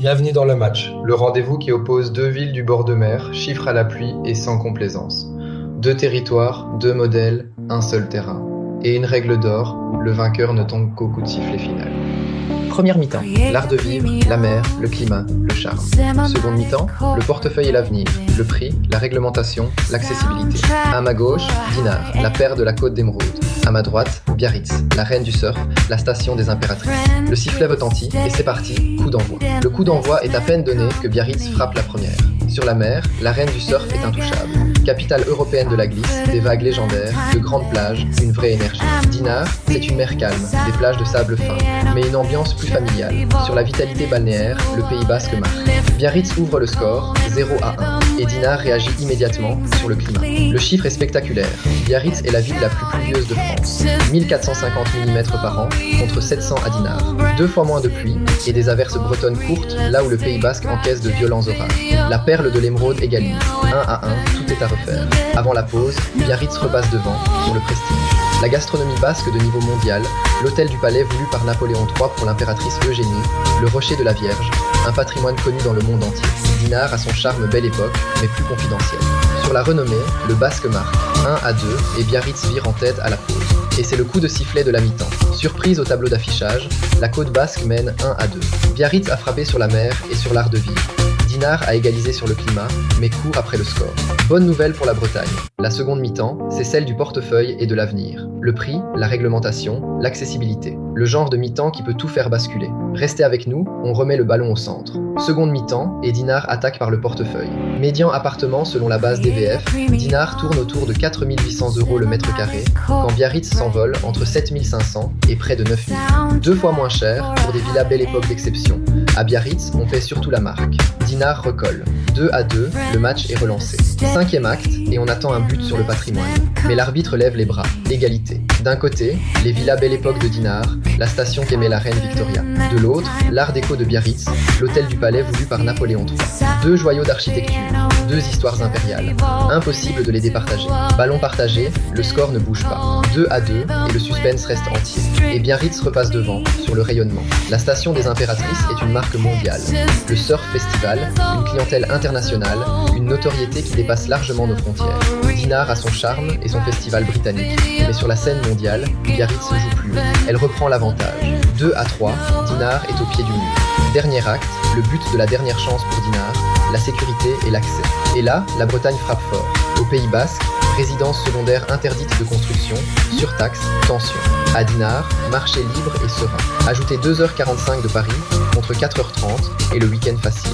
Bienvenue dans le match, le rendez-vous qui oppose deux villes du bord de mer, chiffres à l'appui et sans complaisance. Deux territoires, deux modèles, un seul terrain. Et une règle d'or, le vainqueur ne tombe qu'au coup de sifflet final. Première mi-temps, l'art de vivre, la mer, le climat, le charme. Seconde mi-temps, le portefeuille et l'avenir, le prix, la réglementation, l'accessibilité. À ma gauche, Dinar, la perle de la côte d'Émeraude. À ma droite, Biarritz, la reine du surf, la station des impératrices. Le sifflet retentit et c'est parti, coup d'envoi. Le coup d'envoi est à peine donné que Biarritz frappe la première. Sur la mer, la reine du surf est intouchable. Capitale européenne de la glisse, des vagues légendaires, de grandes plages, une vraie énergie. Dinar, c'est une mer calme, des plages de sable fin, mais une ambiance plus familiale. Sur la vitalité balnéaire, le Pays Basque marque. Biarritz ouvre le score, 0-1, et Dinar réagit immédiatement sur le climat. Le chiffre est spectaculaire. Biarritz est la ville la plus pluvieuse de France. 1450 mm par an, contre 700 à Dinar. 2 fois moins de pluie, et des averses bretonnes courtes, là où le Pays Basque encaisse de violents orages. La perle de l'Émeraude égalise. 1-1, tout est à refaire. Avant la pause, Biarritz repasse devant, pour le prestige. La gastronomie basque de niveau mondial, l'hôtel du Palais voulu par Napoléon III pour l'impératrice Eugénie, le rocher de la Vierge, un patrimoine connu dans le monde entier. Dinar a son charme belle époque, mais plus confidentiel. Sur la renommée, le Basque marque 1-2 et Biarritz vire en tête à la pause. Et c'est le coup de sifflet de la mi-temps. Surprise au tableau d'affichage, la côte basque mène 1-2. Biarritz a frappé sur la mer et sur l'art de vivre. Dinar a égalisé sur le climat, mais court après le score. Bonne nouvelle pour la Bretagne. La seconde mi-temps, c'est celle du portefeuille et de l'avenir. Le prix, la réglementation, l'accessibilité. Le genre de mi-temps qui peut tout faire basculer. Restez avec nous, on remet le ballon au centre. Seconde mi-temps, et Dinar attaque par le portefeuille. Médian appartement selon la base DVF, Dinar tourne autour de 4 800 € le mètre carré, quand Biarritz s'envole entre 7 500 et près de 9 000. 2 fois moins cher pour des villas belle époque d'exception. À Biarritz, on fait surtout la marque. Dinar recolle. 2-2, le match est relancé. 5e acte, et on attend un but sur le patrimoine. Mais l'arbitre lève les bras. Égalité. D'un côté, les villas belle époque de Dinar, la station qu'aimait la reine Victoria. De l'autre, l'art déco de Biarritz, l'hôtel du Palais voulu par Napoléon III. 2 joyaux d'architecture, 2 histoires impériales. Impossible de les départager. Ballon partagé, le score ne bouge pas. 2-2, et le suspense reste entier. Et Biarritz repasse devant, sur le rayonnement. La station des impératrices est une marque mondiale. Le Surf Festival, une clientèle internationale, une notoriété qui dépasse largement nos frontières. Dinar a son charme et son festival britannique, mais sur la scène mondiale, Biarritz se joue plus haut. Elle reprend l'avantage. 2-3, Dinar est au pied du mur. Dernier acte, le but de la dernière chance pour Dinar, la sécurité et l'accès. Et là, la Bretagne frappe fort. Au Pays Basque, résidence secondaire interdite de construction, surtaxe, tension. À Dinar, marché libre et serein. Ajoutez 2h45 de Paris contre 4h30 et le week-end facile.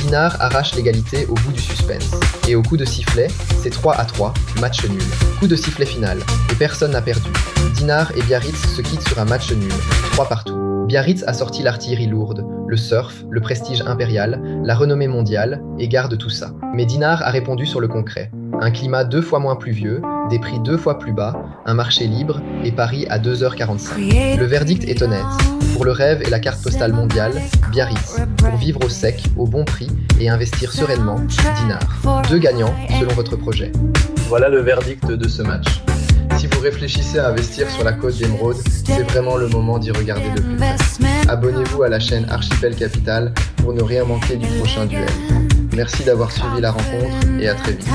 Dinar arrache l'égalité au bout du suspense. Et au coup de sifflet, c'est 3-3, match nul. Coup de sifflet final, et personne n'a perdu. Dinar et Biarritz se quittent sur un match nul, 3 partout. Biarritz a sorti l'artillerie lourde, le surf, le prestige impérial, la renommée mondiale, et garde tout ça. Mais Dinar a répondu sur le concret. Un climat 2 fois moins pluvieux, des prix 2 fois plus bas, un marché libre et Paris à 2h45. Le verdict est honnête. Pour le rêve et la carte postale mondiale, Biarritz. Pour vivre au sec, au bon prix et investir sereinement, Dinar. 2 gagnants selon votre projet. Voilà le verdict de ce match. Si vous réfléchissez à investir sur la côte d'Émeraude, c'est vraiment le moment d'y regarder de plus près. Abonnez-vous à la chaîne Archipel Capital pour ne rien manquer du prochain duel. Merci d'avoir suivi la rencontre et à très vite.